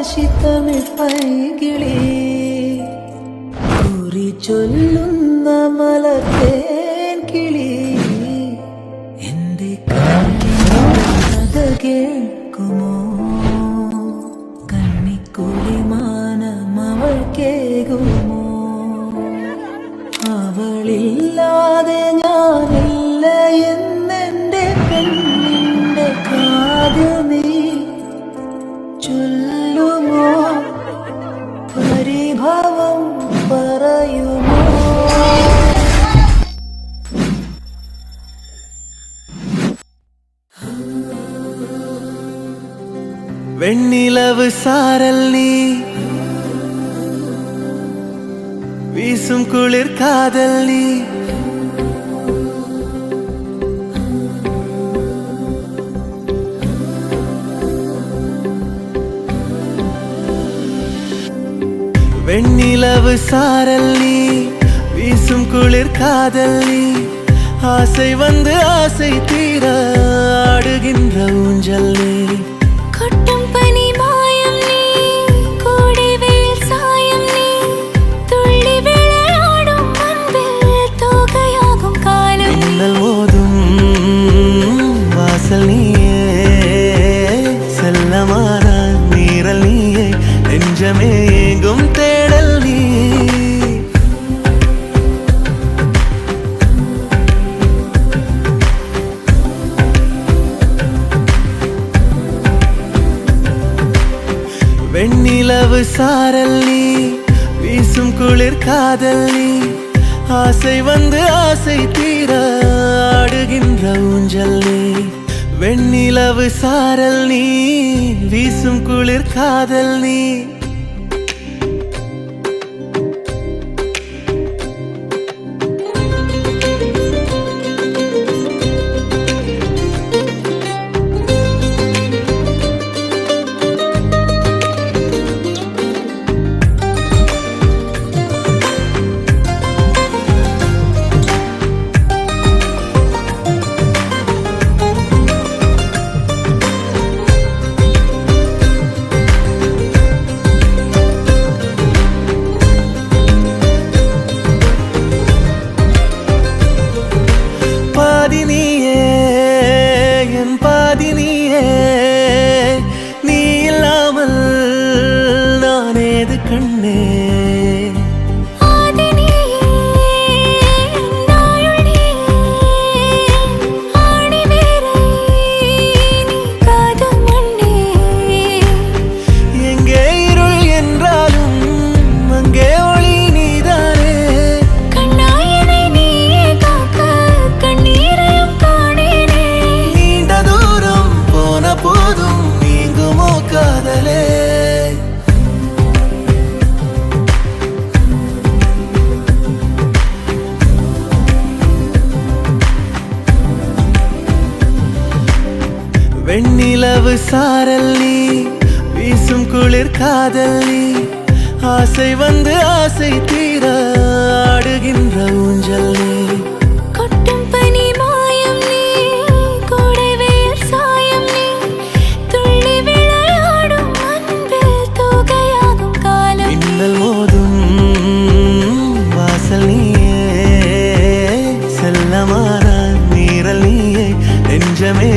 ശിത്തമിഴ് പൈകിളി കുറി ചൊല്ലുന്ന മലർത്തേൻ കിളി എന്റെ കഥ കേൾക്കുമോ കണ്ണിക്കുളിമാനം അവൾ കേകുമോ അവളില്ലാതെ ഞാനില്ല എന്നെന്റെ പെണ്ണിന്റെ കാതിൽ നീ ചൊല്ലുമോ പരിഭവം പറയുമോ വെണ്ണിലവ് സാരൽ നീ വീസും കുളിർ കാതൽ നീ வெண்ணிலவு சாரல் நீ வீசும் குளிர் காதல் நீ ஆசை வந்து ஆசை தீர ஆடுகின்ற ஊஞ்சல் நீ கொட்டும் பனி மாயம் நீ கோடை வெயில் சாயம் நீ துள்ளி விளையாடும் அன்பில் தோகையாகும் காலம் மின்னல் மோதும் வாசல் நீயே செல்லமான நீரல் நீயே நெஞ்சமே எங்கும் தேடல் நீ வெண்ணிலவு சாரல் நீ வீசும் குளிர் காதல் நீ ஆசை வந்து ஆசை தீர ஆடுகின்ற ஊஞ்சல் நீ வெண்ணிலவு சாரல் நீ வீசும் குளிர் காதல் நீ நீ இல்லாமல் நான் ஏது கண்ணே எங்கே இருள் என்றாலும் அங்கே ஒளி நீதானே கண்ணாயனை நீயே காக்க கண்ணீரையும் காணேனே நீண்ட தூரம் போன போதும் நீங்குமோ காதலே வெண்ணிலவு சாரல் நீ வீசும் குளிர் காதல் நீ ஆசை வந்து ஆசை தீர ஆடுகின்ற ஊஞ்சல் நீ கொட்டும் பனி மாயம் நீ கோடை வெயில் சாயம் நீ துள்ளி விளையாடும் அன்பில் தோகையாகும் காலம் மின்னல் மோதும் வாசல் நீயே செல்லமான நீரல் நீயே நெஞ்சமே